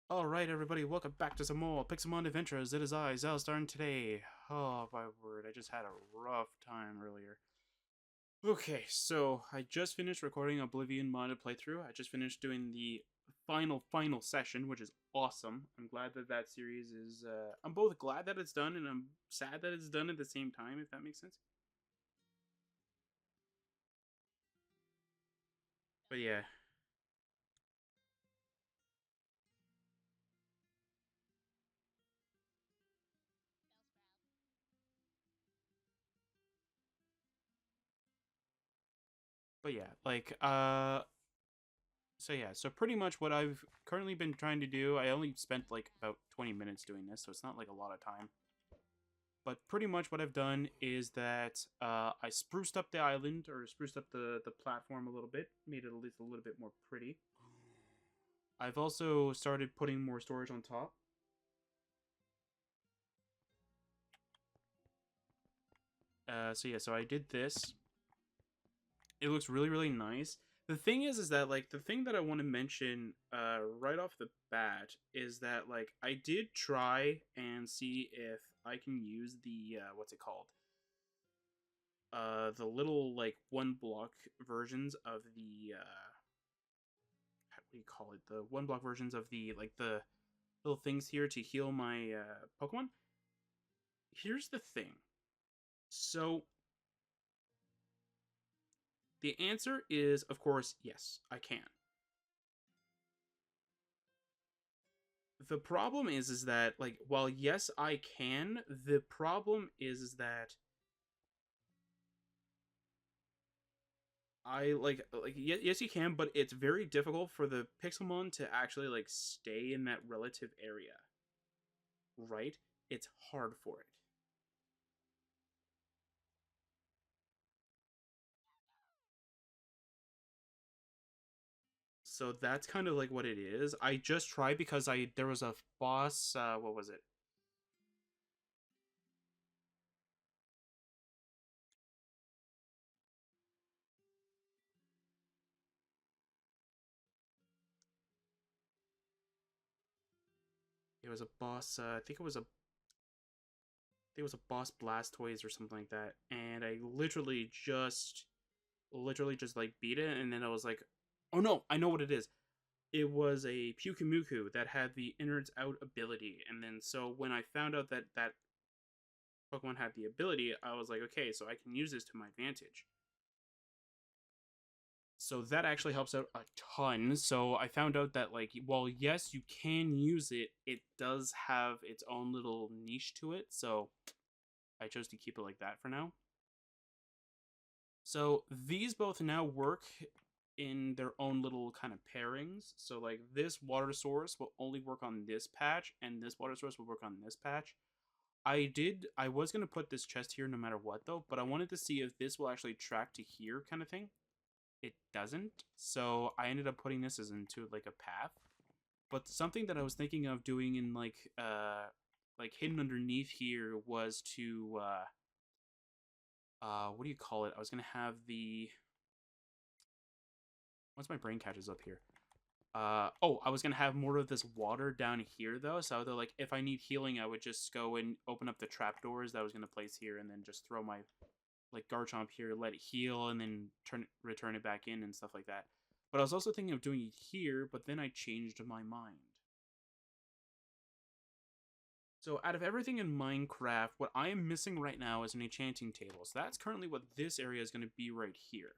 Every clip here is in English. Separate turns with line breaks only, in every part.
Alright, everybody, welcome back to some more Pixelmon Adventures. It is I, Xilestar, and today, oh my word, I just had a rough time earlier. Okay, so I just finished recording Oblivion modded playthrough. I just finished doing the final session, which is awesome. I'm glad that that series is, I'm both glad that it's done and I'm sad that it's done at the same time, if that makes sense. But yeah, so pretty much what I've currently been trying to do, I only spent like about 20 minutes doing this, so it's not like a lot of time. But pretty much what I've done is that I spruced up the island, or spruced up the platform a little bit, made it at least a little bit more pretty. I've also started putting more storage on top. So I did this. It looks really, really nice. The thing is that like the thing that I want to mention right off the bat is that like I did try and see if I can use the what's it called, the little like one block versions of the how do you call it, the one block versions of the like the little things here to heal my Pokemon. Here's the thing. So the answer is, of course, yes, I can. The problem is that like while yes I can, the problem is that I like yes you can, but it's very difficult for the Pixelmon to actually like stay in that relative area, right? It's hard for it. So that's kind of like what it is. I just tried because I there was a boss. What was it? It was a boss. I think it was a. I think it was a boss Blastoise or something like that. And I literally just like beat it, and then I was like, oh no, I know what it is. It was a Pyukumuku that had the innards out ability, and then so when I found out that that Pokemon had the ability, I was like, okay, so I can use this to my advantage. So that actually helps out a ton. So I found out that like while yes you can use it, it does have its own little niche to it. So I chose to keep it like that for now. So these both now work in their own little kind of pairings. So like this water source will only work on this patch, and this water source will work on this patch. I was gonna put this chest here no matter what though, but I wanted to see if this will actually track to here kind of thing. It doesn't, so I ended up putting this as into like a path. But something that I was thinking of doing in like hidden underneath here was to what do you call it? I was gonna have the once my brain catches up here. Oh, I was gonna have more of this water down here though, so though like if I need healing, I would just go and open up the trapdoors that I was gonna place here, and then just throw my like Garchomp here, let it heal, and then return it back in and stuff like that. But I was also thinking of doing it here, but then I changed my mind. So out of everything in Minecraft, what I am missing right now is an enchanting table. So that's currently what this area is going to be right here.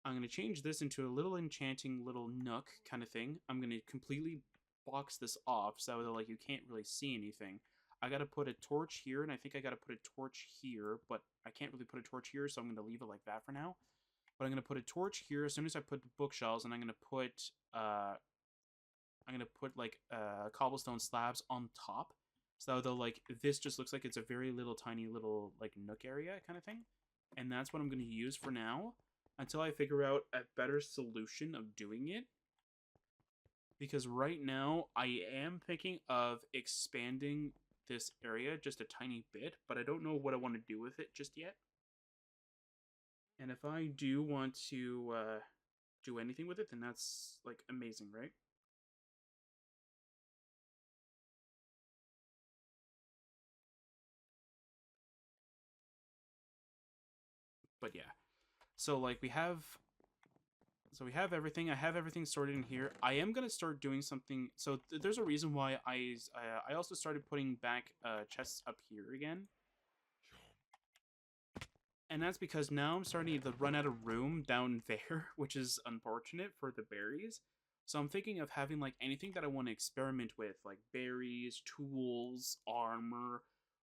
I'm going to change this into a little enchanting little nook kind of thing. I'm going to completely box this off so that like you can't really see anything. I got to put a torch here, and I think I got to put a torch here, but I can't really put a torch here, so I'm going to leave it like that for now. But I'm going to put a torch here as soon as I put the bookshelves, and I'm going to put like cobblestone slabs on top. So though like this just looks like it's a very little tiny little like nook area kind of thing. And that's what I'm going to use for now until I figure out a better solution of doing it. Because right now I am thinking of expanding this area just a tiny bit, but I don't know what I want to do with it just yet. And if I do want to do anything with it, then that's like amazing, right? But yeah, so like we have everything. I have everything sorted in here. I am gonna start doing something. So there's a reason why I also started putting back chests up here again, and that's because now I'm starting to run out of room down there, which is unfortunate for the berries. So I'm thinking of having like anything that I want to experiment with, like berries, tools, armor,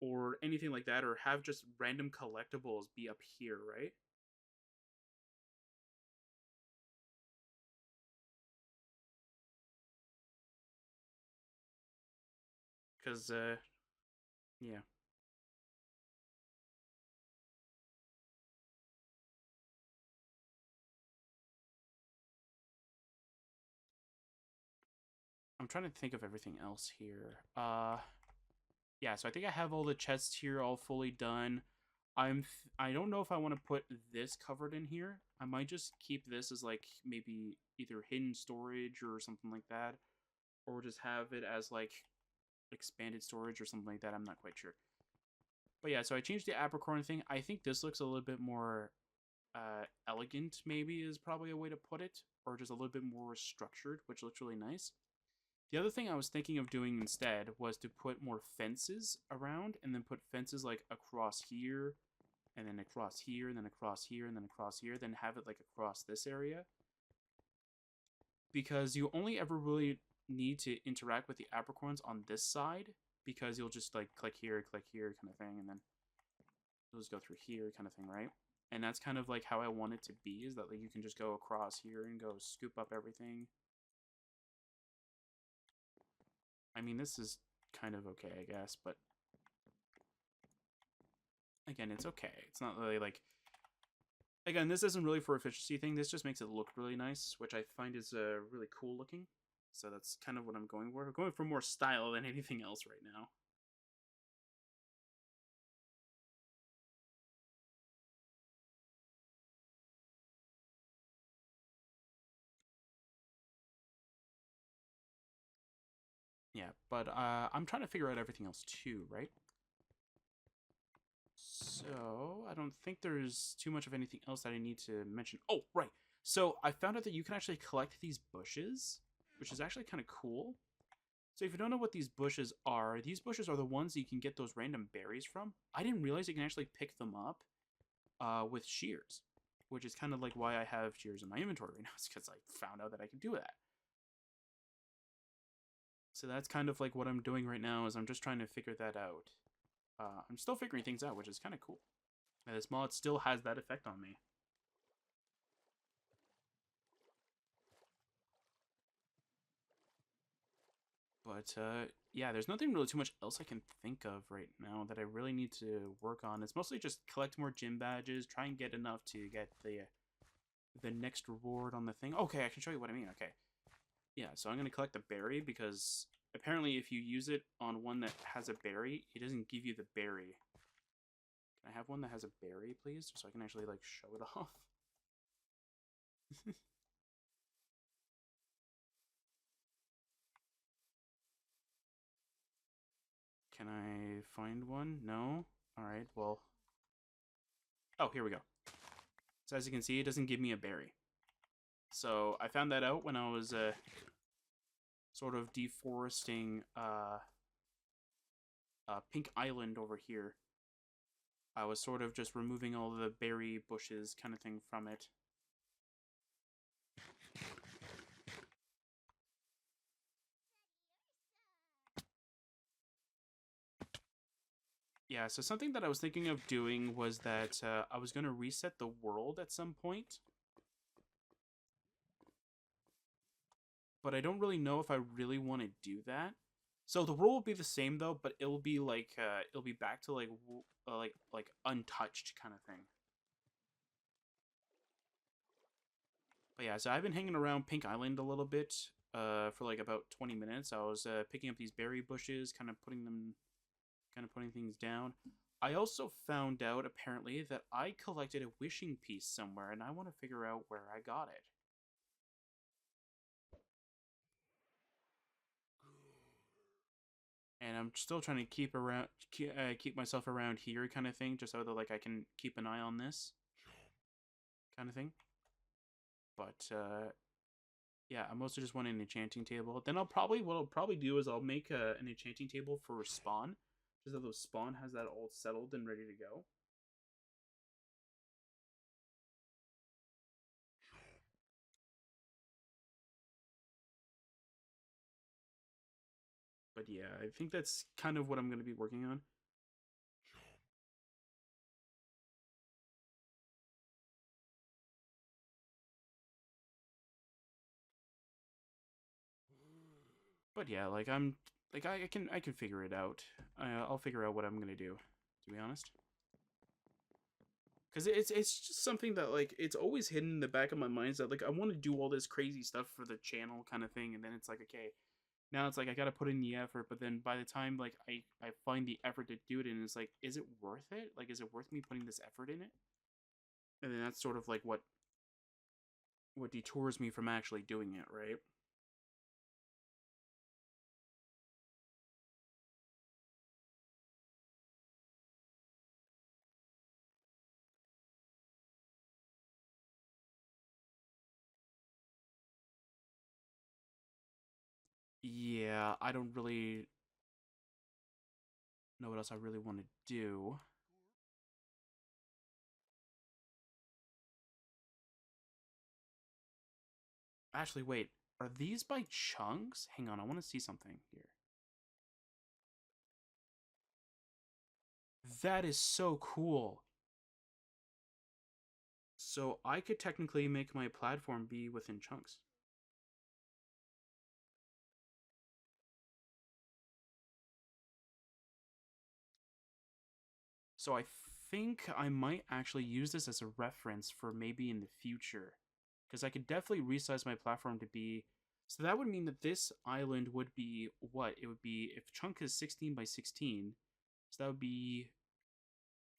or anything like that, or have just random collectibles be up here, right? Because yeah, I'm trying to think of everything else here. Yeah, so I think I have all the chests here all fully done. I don't know if I want to put this covered in here. I might just keep this as like maybe either hidden storage or something like that, or just have it as like expanded storage or something like that. I'm not quite sure. But yeah, so I changed the apricorn thing. I think this looks a little bit more elegant, maybe is probably a way to put it, or just a little bit more structured, which looks really nice. The other thing I was thinking of doing instead was to put more fences around and then put fences like across here and then across here and then across here and then across here, then have it like across this area. Because you only ever really need to interact with the apricorns on this side because you'll just like click here kind of thing, and then you'll just go through here kind of thing, right? And that's kind of like how I want it to be, is that like you can just go across here and go scoop up everything. I mean, this is kind of okay, I guess, but again, it's okay. It's not really like, again, this isn't really for efficiency thing. This just makes it look really nice, which I find is really cool looking. So that's kind of what I'm going for. I'm going for more style than anything else right now. Yeah, but I'm trying to figure out everything else too, right? So I don't think there's too much of anything else that I need to mention. Oh, right. So I found out that you can actually collect these bushes, which is actually kind of cool. So if you don't know what these bushes are the ones that you can get those random berries from. I didn't realize you can actually pick them up with shears, which is kind of like why I have shears in my inventory right now. It's because I found out that I could do that. So that's kind of like what I'm doing right now, is I'm just trying to figure that out. I'm still figuring things out, which is kind of cool. And this mod still has that effect on me. But yeah, there's nothing really too much else I can think of right now that I really need to work on. It's mostly just collect more gym badges, try and get enough to get the next reward on the thing. Okay, I can show you what I mean. Okay, yeah, so I'm gonna collect the berry because apparently if you use it on one that has a berry, it doesn't give you the berry. Can I have one that has a berry, please, so I can actually like show it off? Can I find one? No. All right. Well. Oh, here we go. So as you can see, it doesn't give me a berry. So I found that out when I was sort of deforesting Pink Island over here. I was sort of just removing all the berry bushes kind of thing from it. Yeah, so something that I was thinking of doing was that I was going to reset the world at some point. But I don't really know if I really want to do that. So the world will be the same though, but it'll be like it'll be back to like like untouched kind of thing. But yeah, so I've been hanging around Pink Island a little bit for like about 20 minutes. I was picking up these berry bushes, kind of putting things down. I also found out apparently that I collected a wishing piece somewhere, and I want to figure out where I got it. And I'm still trying to keep myself around here, kind of thing, just so that like I can keep an eye on this. kind of thing. But yeah, I mostly just want an enchanting table. Then what I'll probably do is I'll make an enchanting table for spawn, just so those spawn has that all settled and ready to go. But yeah, I think that's kind of what I'm going to be working on. But yeah, like I can figure it out. I'll figure out what I'm gonna do. To be honest, because it's just something that like it's always hidden in the back of my mind that like I want to do all this crazy stuff for the channel kind of thing, and then it's like okay, now it's like I gotta put in the effort, but then by the time like I find the effort to do it, and it's like is it worth it? Like is it worth me putting this effort in it? And then that's sort of like what detours me from actually doing it, right? Yeah, I don't really know what else I really want to do. Actually, wait. Are these by chunks? Hang on, I want to see something here. That is so cool. So I could technically make my platform be within chunks. So I think I might actually use this as a reference for maybe in the future. Because I could definitely resize my platform to be. So that would mean that this island would be what? It would be if chunk is 16 by 16. So that would be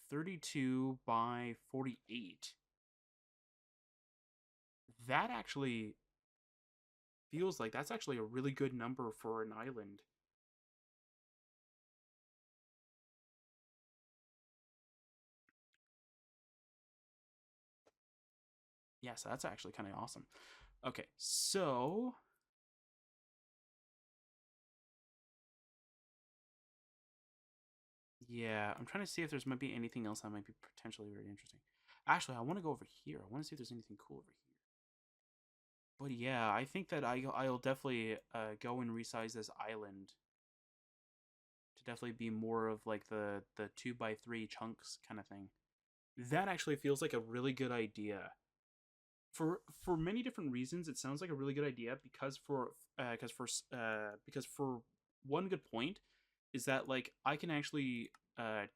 32 by 48. That actually feels like that's actually a really good number for an island. Yeah, so that's actually kind of awesome. Okay, so yeah, I'm trying to see if there's might be anything else that might be potentially very interesting. Actually, I want to go over here. I want to see if there's anything cool over here. But yeah, I think that I'll definitely go and resize this island to definitely be more of like the 2 by 3 chunks kind of thing. That actually feels like a really good idea. For many different reasons, it sounds like a really good idea because for one good point is that like I can actually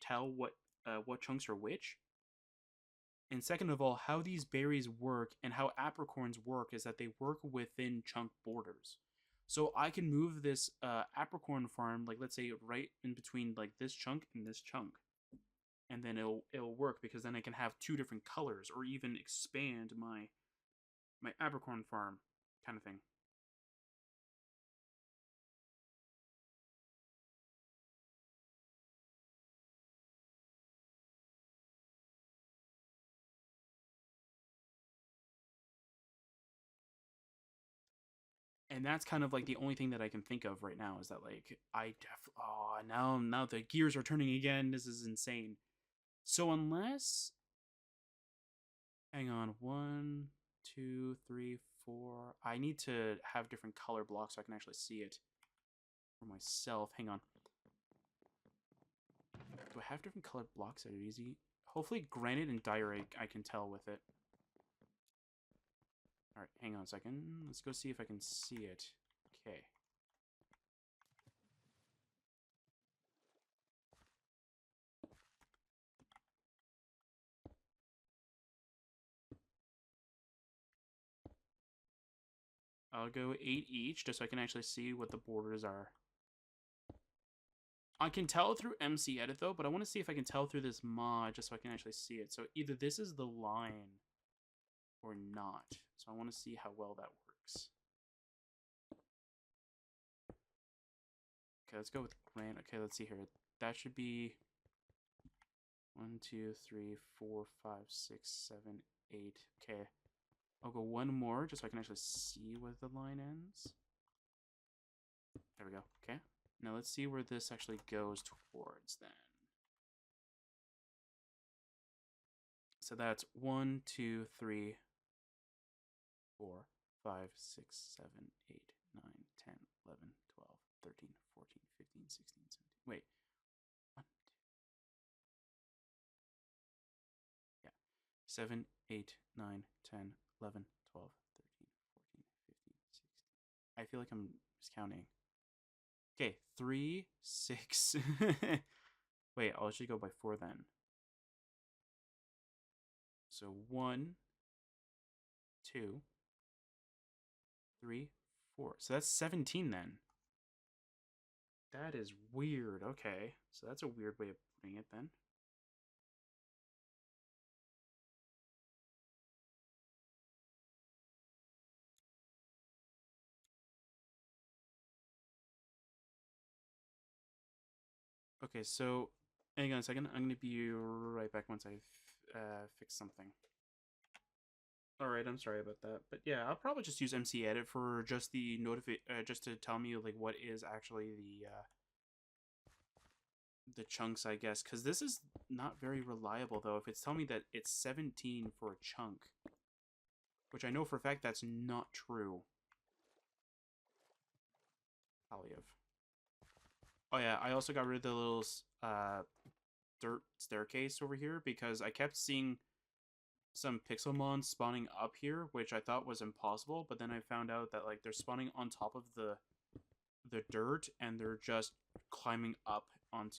tell what chunks are which, and second of all, how these berries work and how apricorns work is that they work within chunk borders. So I can move this apricorn farm, like let's say right in between like this chunk and this chunk, and then it'll work because then I can have two different colors or even expand my apricorn farm kind of thing. And that's kind of like the only thing that I can think of right now is that like now the gears are turning again. This is insane. So unless hang on, 1, 2, 3, 4. I need to have different color blocks so I can actually see it for myself. Hang on. Do I have different colored blocks that are easy? Hopefully granite and diorite I can tell with it. Alright, hang on a second. Let's go see if I can see it. Okay. I'll go 8 each just so I can actually see what the borders are. I can tell through MC Edit though, but I want to see if I can tell through this mod just so I can actually see it. So either this is the line or not. So I want to see how well that works. Okay, let's go with Grant. Okay, let's see here. That should be 1, 2, 3, 4, 5, 6, 7, 8. Okay. I'll go one more just so I can actually see where the line ends. There we go. Okay. Now let's see where this actually goes towards then. So that's 1, 2, 3, 4, 5, 6, 7, 8, 9, 10, 11, 12, 13, 14, 15, 16, 17. Wait. 1, 2. Yeah. 7, 8, 9, 10, 11, 12, 13, 14, 15, 16. I feel like I'm miscounting. Okay, 3, 6. Wait, I'll actually go by 4 then. So 1, 2, 3, 4. So that's 17 then. That is weird. Okay, so that's a weird way of putting it then. Okay, so hang on a second. I'm gonna be right back once I fix something. All right, I'm sorry about that, but yeah, I'll probably just use MC Edit for just the just to tell me like what is actually the chunks, I guess, because this is not very reliable though. If it's telling me that it's 17 for a chunk, which I know for a fact that's not true. Palliative. Oh yeah, I also got rid of the little dirt staircase over here because I kept seeing some Pixelmon spawning up here, which I thought was impossible, but then I found out that like they're spawning on top of the dirt and they're just climbing up onto